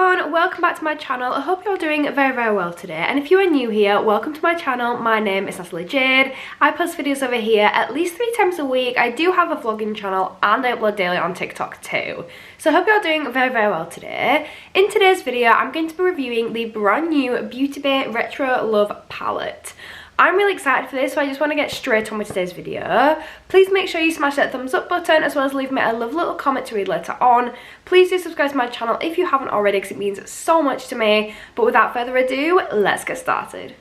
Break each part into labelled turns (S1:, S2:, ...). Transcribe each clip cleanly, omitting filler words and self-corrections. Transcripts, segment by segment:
S1: everyone, welcome back to my channel. I hope you're doing very well today, and if you are new here, welcome to my channel. My name is Natalie Jade. I post videos over here at least 3 times a week. I do have a vlogging channel and I upload daily on TikTok too. So I hope you're doing very well today. In today's video, I'm going to be reviewing the brand new Beauty Bay Retro Love palette. I'm really excited for this, so I just want to get straight on with today's video. Please make sure you smash that thumbs up button, as well as leave me a lovely little comment to read later on. Please do subscribe to my channel if you haven't already, because it means so much to me. But without further ado, let's get started.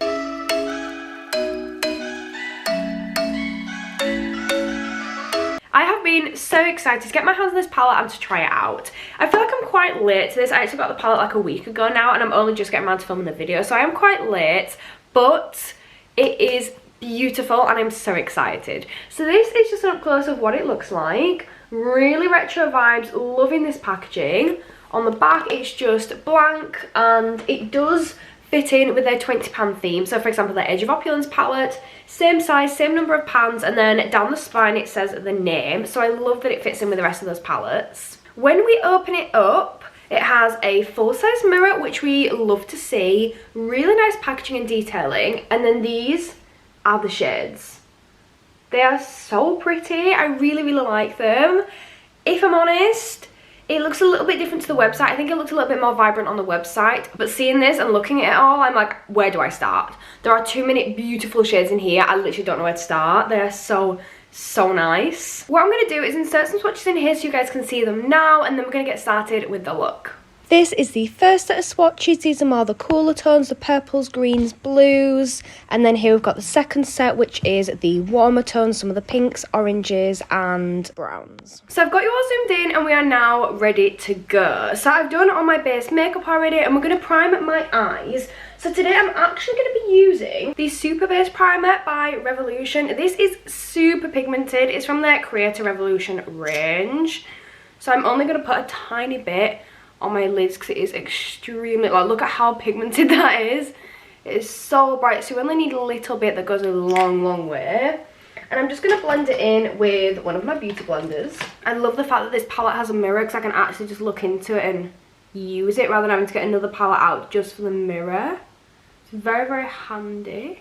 S1: I have been so excited to get my hands on this palette and to try it out. I feel like I'm quite late to this. I actually got the palette like a week ago now, and I'm only just getting around to filming the video, so I am quite late, but it is beautiful and I'm so excited. So this is just an up close of what it looks like. Really retro vibes, loving this packaging. On the back it's just blank, and it does fit in with their 20 pan theme. So for example, the Age of Opulence palette, same size, same number of pans, and then down the spine it says the name. So I love that it fits in with the rest of those palettes. When we open it up, it has a full-size mirror, which we love to see. Really nice packaging and detailing. And then these are the shades. They are so pretty. I really like them. If I'm honest, it looks a little bit different to the website. I think it looked a little bit more vibrant on the website. But seeing this and looking at it all, I'm like, where do I start? There are too many beautiful shades in here. I literally don't know where to start. They are so nice. What I'm going to do is insert some swatches in here so you guys can see them now, and then we're going to get started with the look. This is the first set of swatches. These are more the cooler tones, the purples, greens, blues, and then here we've got the second set, which is the warmer tones, some of the pinks, oranges and browns. So I've got you all zoomed in and we are now ready to go. So I've done all my base makeup already, and we're going to prime my eyes. So today I'm actually going to be using the Super Base Primer by Revolution. This is super pigmented. It's from their Creator Revolution range. So I'm only going to put a tiny bit on my lids because it is extremely, like, look at how pigmented that is. It is so bright, so you only need a little bit that goes a long way. And I'm just going to blend it in with one of my beauty blenders. I love the fact that this palette has a mirror, because I can actually just look into it and use it rather than having to get another palette out just for the mirror. It's very handy.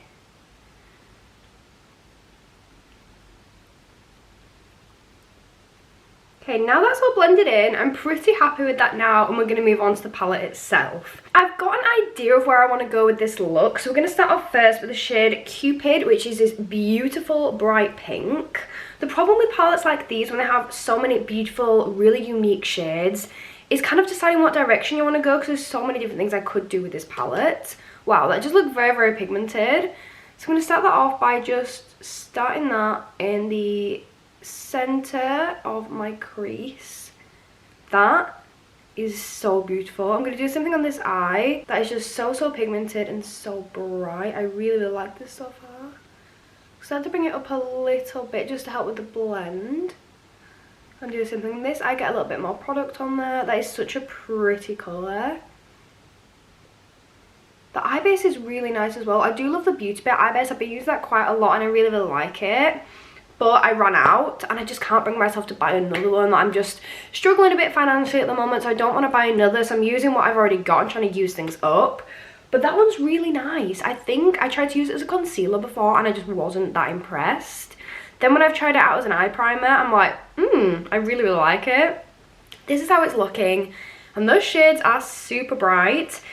S1: Okay, now that's all blended in, I'm pretty happy with that now, and we're going to move on to the palette itself. I've got an idea of where I want to go with this look, so we're going to start off first with the shade Cupid, which is this beautiful bright pink. The problem with palettes like these, when they have so many beautiful, really unique shades, is kind of deciding what direction you want to go, because there's so many different things I could do with this palette. Wow, that just looked very pigmented. So I'm going to start that off by just starting that in the center of my crease. That is so beautiful. I'm going to do something on this eye that is just so pigmented and so bright. I really like this so far. Start to bring it up a little bit just to help with the blend. And do something on this. I get a little bit more product on there. That is such a pretty colour. The eye base is really nice as well. I do love the Beauty Bay eye base. I've been using that quite a lot and I really like it. But I ran out and I just can't bring myself to buy another one. I'm just struggling a bit financially at the moment, so I don't want to buy another. So I'm using what I've already got and trying to use things up. But that one's really nice. I think I tried to use it as a concealer before and I just wasn't that impressed. Then when I've tried it out as an eye primer, I'm like, I really like it. This is how it's looking. And those shades are super bright.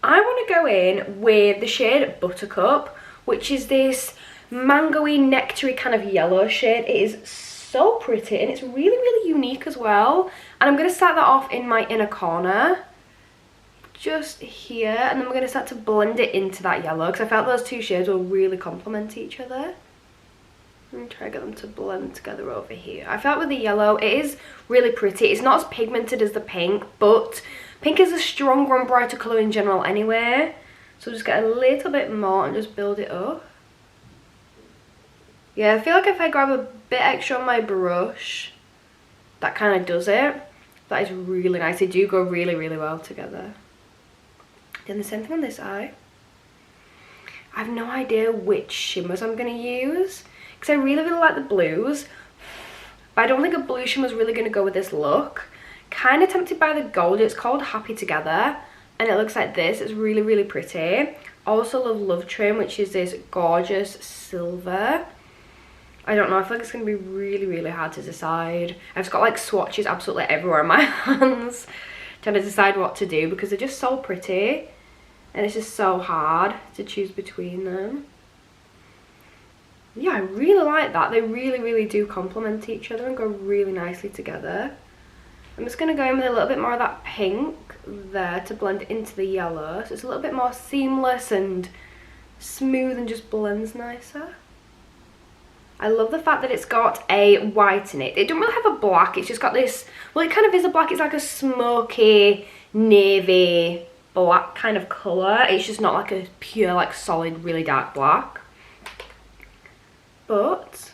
S1: I want to go in with the shade Buttercup, which is this mango-y, nectar-y kind of yellow shade. It is so pretty and it's really unique as well. And I'm going to start that off in my inner corner, just here. And then we're going to start to blend it into that yellow, because I felt those two shades will really complement each other. And try to get them to blend together over here. I felt with the yellow, it is really pretty. It's not as pigmented as the pink, but pink is a stronger and brighter colour in general anyway. So just get a little bit more and just build it up. Yeah, I feel like if I grab a bit extra on my brush, that kind of does it. That is really nice. They do go really well together. Then the same thing on this eye. I have no idea which shimmers I'm going to use, because I really like the blues, but I don't think a blue shimmer is really going to go with this look. Kind of tempted by the gold. It's called Happy Together. and it looks like this. It's really, really pretty. Also love Love Train, which is this gorgeous silver. I don't know, I feel like it's going to be really, really hard to decide. I've just got like swatches absolutely everywhere in my hands trying to decide what to do because they're just so pretty and it's just so hard to choose between them. Yeah, I really like that. They really, really do complement each other and go really nicely together. I'm just going to go in with a little bit more of that pink there to blend into the yellow. So it's a little bit more seamless and smooth and just blends nicer. I love the fact that it's got a white in it. It doesn't really have a black. It's just got this, well, it kind of is a black. It's like a smoky, navy, black kind of colour. It's just not like a pure, like solid, really dark black. But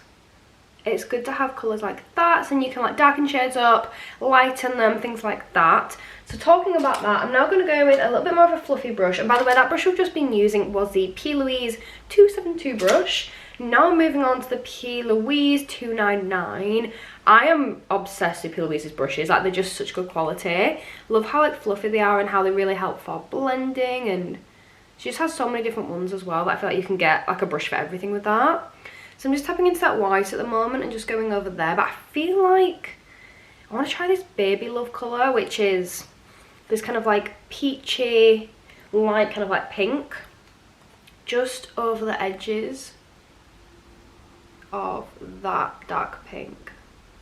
S1: it's good to have colours like that, so you can like darken shades up, lighten them, things like that. So talking about that, I'm now going to go with a little bit more of a fluffy brush. And by the way, that brush I've just been using was the P. Louise 272 brush. Now I'm moving on to the P. Louise 299. I am obsessed with P. Louise's brushes. Like, they're just such good quality. Love how like fluffy they are and how they really help for blending. And she just has so many different ones as well that I feel like you can get like a brush for everything with that. So I'm just tapping into that white at the moment and just going over there. But I feel like I want to try this Baby Love colour, which is this kind of like peachy, light kind of like pink, just over the edges of that dark pink.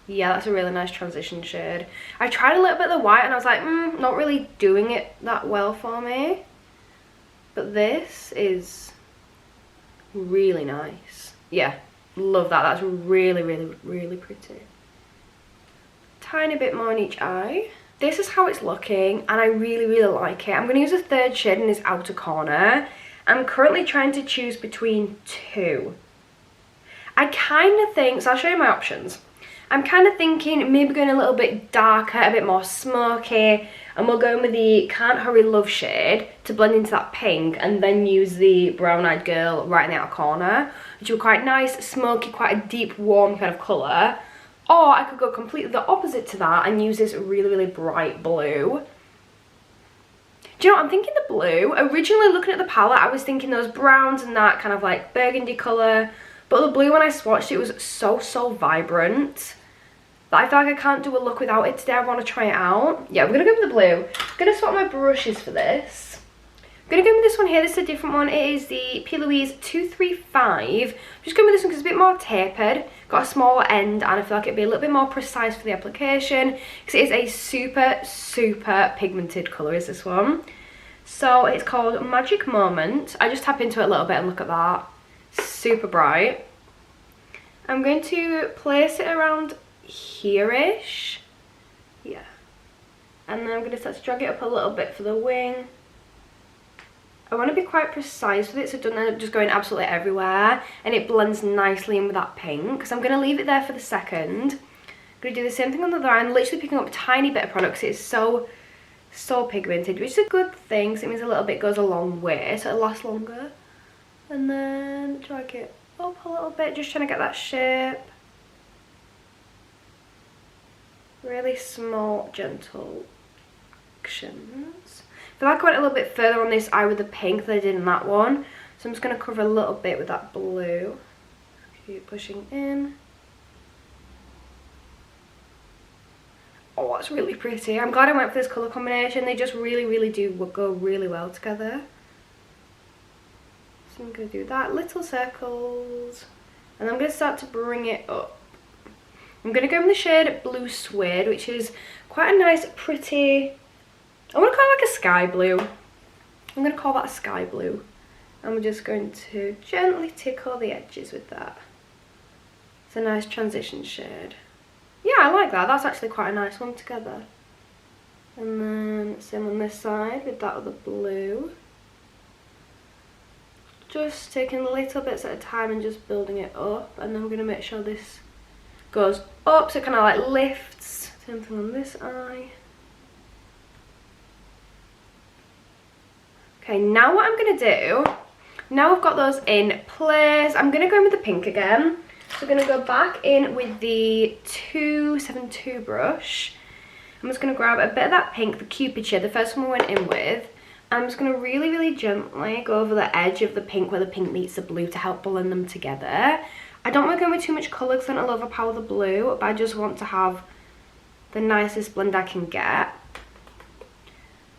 S1: Yeah, that's a really nice transition shade. I tried a little bit of the white and I was like, not really doing it that well for me. But this is really nice. Yeah. Love that. That's really, really, really pretty. Tiny bit more in each eye. This is how it's looking and I really, really like it. I'm going to use a third shade in this outer corner. I'm currently trying to choose between two. I kind of think, so I'll show you my options. I'm kind of thinking maybe going a little bit darker, a bit more smoky, and we'll go in with the Can't Hurry Love shade to blend into that pink, and then use the Brown Eyed Girl right in the outer corner, which will be quite nice, smoky, quite a deep, warm kind of colour. Or I could go completely the opposite to that and use this really, really bright blue. Do you know what, I'm thinking the blue. Originally looking at the palette, I was thinking those browns and that kind of like burgundy colour. But the blue, when I swatched it, was so vibrant that I feel like I can't do a look without it today. I want to try it out. Yeah, I'm going to go with the blue. I'm going to swap my brushes for this. I'm going to go with this one here. This is a different one. It is the P. Louise 235. I'm just going with this one because it's a bit more tapered. Got a smaller end and I feel like it'd be a little bit more precise for the application. Because it is a super pigmented colour is this one. So it's called Magic Moment. I just tap into it a little bit and look at that. Super bright. I'm going to place it around here-ish. Yeah. And then I'm going to start to drag it up a little bit for the wing. I want to be quite precise with it so it doesn't end up just going absolutely everywhere. And it blends nicely in with that pink. So I'm going to leave it there for the second. I'm going to do the same thing on the other eye. I'm literally picking up a tiny bit of product because it's so pigmented, which is a good thing because it means a little bit goes a long way so it'll last longer. And then drag it up a little bit, just trying to get that shape. Really small, gentle actions. I feel like I went a little bit further on this eye with the pink than I did in that one. So I'm just going to cover a little bit with that blue. Keep pushing in. Oh, that's really pretty. I'm glad I went for this colour combination. They just really do go really well together. So I'm going to do that, little circles, and I'm going to start to bring it up. I'm going to go in the shade Blue Suede, which is quite a nice, pretty, I want to call it like a sky blue. I'm going to call that a sky blue. And we're just going to gently tickle the edges with that. It's a nice transition shade. Yeah, I like that. That's actually quite a nice one together. And then same on this side with that other blue. Just taking little bits at a time and just building it up, and then we're going to make sure this goes up so it kind of like lifts. Same thing on this eye. Okay, now what I'm going to do, now I've got those in place, I'm going to go in with the pink again. So I'm going to go back in with the 272 brush. I'm just going to grab a bit of that pink, the Cupid shade, the first one we went in with. I'm just going to really, really gently go over the edge of the pink where the pink meets the blue to help blend them together. I don't want to go with too much colour because then it'll overpower the blue, but I just want to have the nicest blend I can get.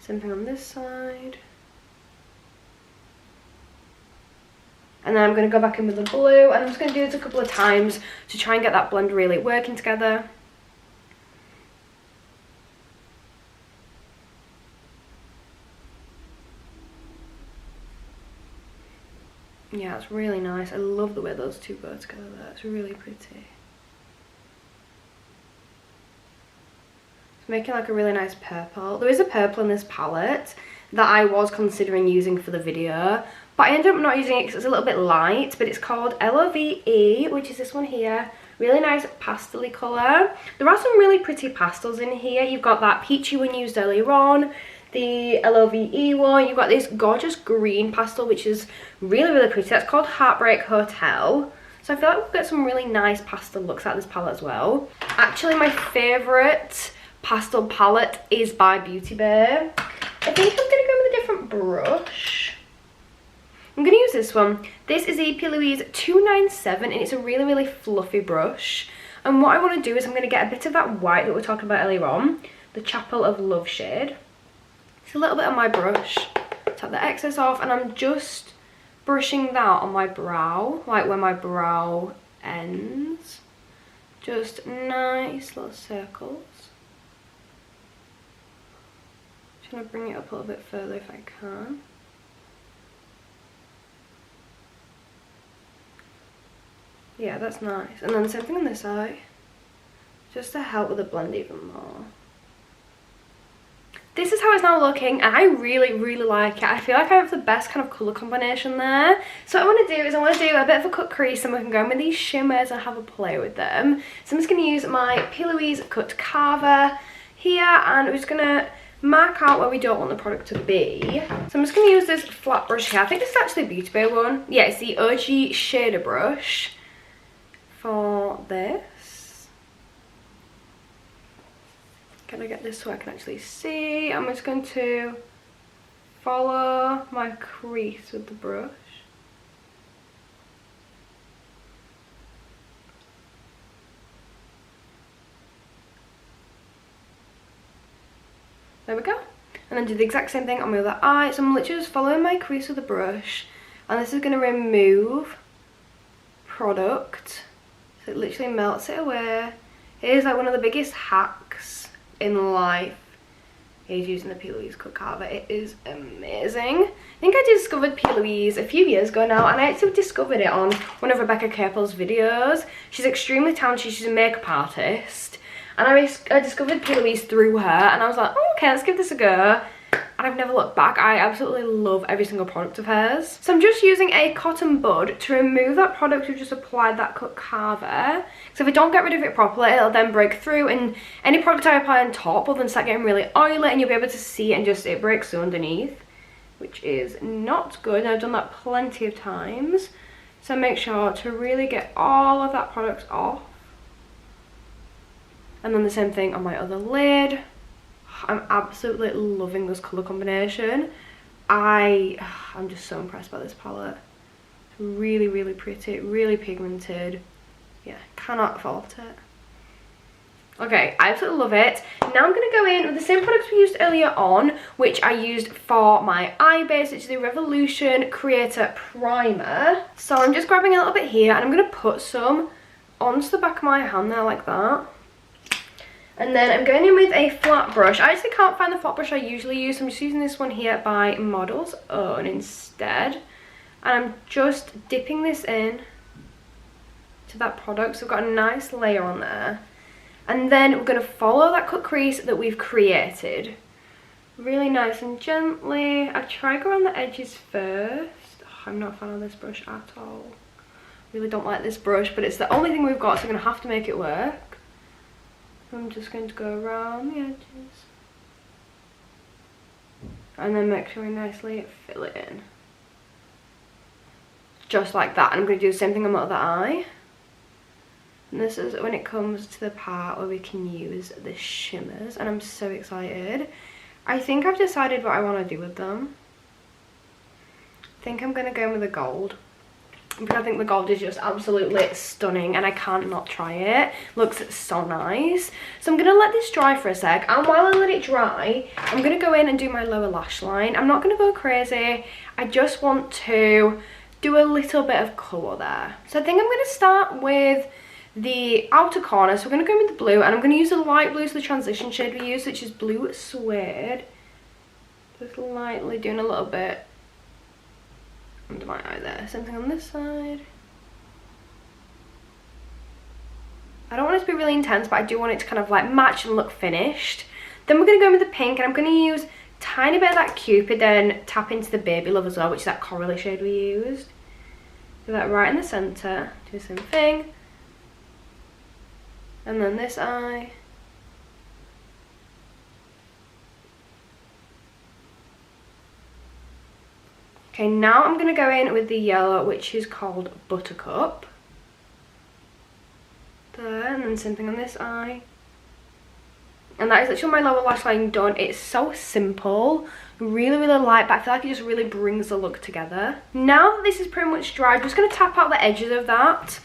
S1: Same thing on this side. And then I'm going to go back in with the blue, and I'm just going to do this a couple of times to try and get that blend really working together. Yeah, it's really nice. I love the way those two go together there. It's really pretty. It's making like a really nice purple. There is a purple in this palette that I was considering using for the video, but I ended up not using it because it's a little bit light, but it's called LOVE, which is this one here. Really nice pastel-y colour. There are some really pretty pastels in here. You've got that peachy one used earlier on, the LOVE one. You've got this gorgeous green pastel, which is really, really pretty. That's called Heartbreak Hotel. So I feel like we'll get some really nice pastel looks out of this palette as well. Actually, my favourite pastel palette is by Beauty Bay. I think I'm going to go with a different brush. I'm going to use this one. This is the P. Louise 297, and it's a really, really fluffy brush. And what I want to do is I'm going to get a bit of that white that we were talking about earlier on, the Chapel of Love shade. It's a little bit on my brush, tap the excess off, and I'm just brushing that on my brow, like where my brow ends. Just nice little circles. Just going to bring it up a little bit further if I can. Yeah, that's nice. And then same thing on this eye, just to help with the blend even more. This is how it's now looking, and I really, really like it. I feel like I have the best kind of colour combination there. So what I want to do is I want to do a bit of a cut crease, and we can go in with these shimmers and have a play with them. So I'm just going to use my P. Louise cut carver here, and we're just going to mark out where we don't want the product to be. So I'm just going to use this flat brush here. I think this is actually a Beauty Bay one. Yeah, it's the OG shader brush for this. Can I get this so I can actually see? I'm just going to follow my crease with the brush. There we go. And then do the exact same thing on my other eye. So I'm literally just following my crease with the brush, and this is going to remove product. So it literally melts it away. It is like one of the biggest hacks in life is using the P. Louise cut carver. It is amazing. I think I discovered P. Louise a few years ago now, and I actually discovered it on one of Rebecca Capel's videos. She's extremely talented. She's a makeup artist, and I discovered P. Louise through her, and I was like, oh, okay, let's give this a go. And I've never looked back. I absolutely love every single product of hers. So I'm just using a cotton bud to remove that product we've just applied that cut carver. So if I don't get rid of it properly, it'll then break through, and any product I apply on top will then start getting really oily, and you'll be able to see it, and just it breaks through underneath, which is not good. And I've done that plenty of times. So make sure to really get all of that product off. And then the same thing on my other lid. I'm absolutely loving this colour combination. I'm just so impressed by this palette. It's really, really pretty, really pigmented. Yeah, cannot fault it. Okay, I absolutely love it. Now I'm going to go in with the same products we used earlier on, which I used for my eye base, which is the Revolution Creator Primer. So I'm just grabbing a little bit here, and I'm going to put some onto the back of my hand there like that. And then I'm going in with a flat brush. I actually can't find the flat brush I usually use, so I'm just using this one here by Model's Own instead. And I'm just dipping this in to that product, so we've got a nice layer on there. And then we're going to follow that cut crease that we've created. Really nice and gently. I try to go around the edges first. Oh, I'm not a fan of this brush at all. Really don't like this brush, but it's the only thing we've got, so we're going to have to make it work. I'm just going to go around the edges and then make sure we nicely fill it in. Just like that. And I'm going to do the same thing on my other eye. And this is when it comes to the part where we can use the shimmers, and I'm so excited. I think I've decided what I want to do with them. I think I'm gonna go in with the gold, because I think the gold is just absolutely stunning and I can't not try it. Looks so nice. So I'm gonna let this dry for a sec, and while I let it dry, I'm gonna go in and do my lower lash line. I'm not gonna go crazy. I just want to do a little bit of colour there. So I think I'm gonna start with the outer corner. So we're gonna go in with the blue, and I'm gonna use the light blue as the transition shade we use, which is Blue Suede. Just lightly doing a little bit under my eye there. Same thing on this side. I don't want it to be really intense, but I do want it to kind of like match and look finished. Then we're going to go in with the pink, and I'm going to use a tiny bit of that Cupid, then tap into the Baby Love as well, which is that corally shade we used. Do that right in the centre. Do the same thing. And then this eye. Okay, now I'm going to go in with the yellow, which is called Buttercup. There, and then same thing on this eye. And that is literally my lower lash line done. It's so simple, really, really light, but I feel like it just really brings the look together. Now that this is pretty much dry, I'm just going to tap out the edges of that.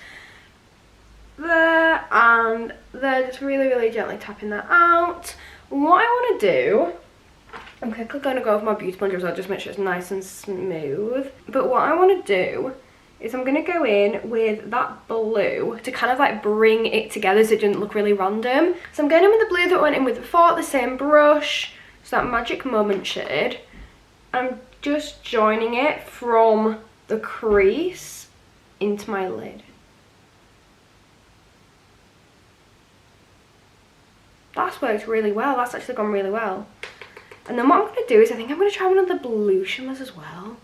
S1: There and there, just really, really gently tapping that out. What I want to do, I'm quickly going to go over my beauty blender as well, just make sure it's nice and smooth. But what I want to do is I'm going to go in with that blue to kind of like bring it together so it doesn't look really random. So I'm going in with the blue that I went in with before, the same brush, so that Magic Moment shade. I'm just joining it from the crease into my lid. That's worked really well, that's actually gone really well. And then what I'm going to do is I think I'm going to try one of the blue shimmers as well.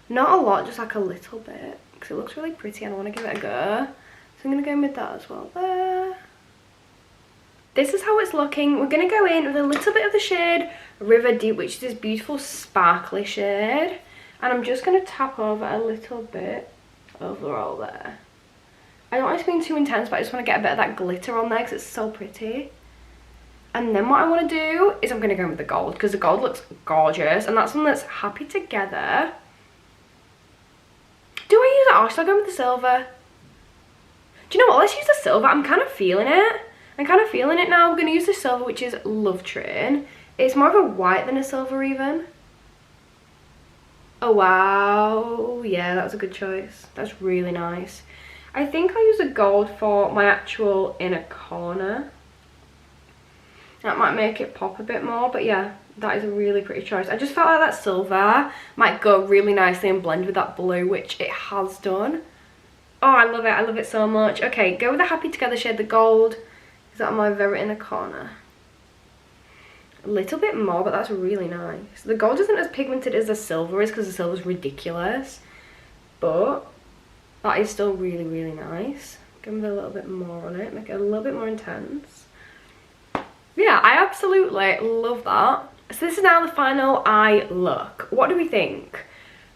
S1: Not a lot, just like a little bit, because it looks really pretty and I want to give it a go. So I'm going to go in with that as well there. This is how it's looking. We're going to go in with a little bit of the shade River Deep, which is this beautiful sparkly shade. And I'm just going to tap over a little bit overall there. I don't want it to be too intense, but I just want to get a bit of that glitter on there because it's so pretty. And then what I want to do is I'm going to go in with the gold, because the gold looks gorgeous, and that's one that's Happy Together. Do I use it or should I go with the silver? Do you know what? Let's use the silver. I'm kind of feeling it. I'm kind of feeling it now. I'm going to use the silver, which is Love Train. It's more of a white than a silver even. Oh, wow. Yeah, that was a good choice. That's really nice. I think I'll use the gold for my actual inner corner. That might make it pop a bit more, but yeah, that is a really pretty choice. I just felt like that silver might go really nicely and blend with that blue, which it has done. Oh, I love it so much. Okay, go with the Happy Together shade, the gold. Is that on my very inner corner? A little bit more, but that's really nice. The gold isn't as pigmented as the silver is, because the silver is ridiculous. But that is still really, really nice. Give it a little bit more on it, make it a little bit more intense. Yeah, I absolutely love that. So this is now the final eye look. What do we think?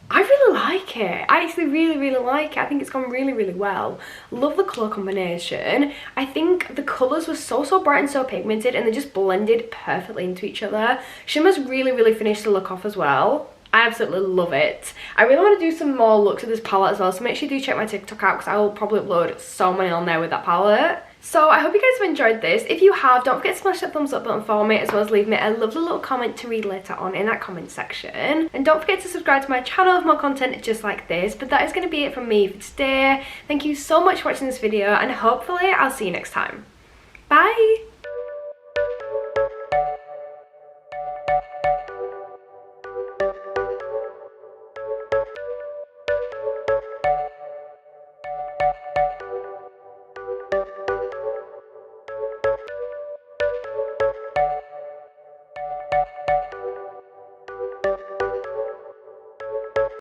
S1: I really like it. I actually really, really like it. I think it's gone really, really well. Love the colour combination. I think the colours were so, so bright and so pigmented, and they just blended perfectly into each other. Shimmer's really, really finished the look off as well. I absolutely love it. I really want to do some more looks with this palette as well, so make sure you do check my TikTok out, because I will probably upload so many on there with that palette. So I hope you guys have enjoyed this. If you have, don't forget to smash that thumbs up button for me, as well as leave me a lovely little comment to read later on in that comment section. And don't forget to subscribe to my channel for more content just like this. But that is going to be it from me for today. Thank you so much for watching this video, and hopefully I'll see you next time. Bye!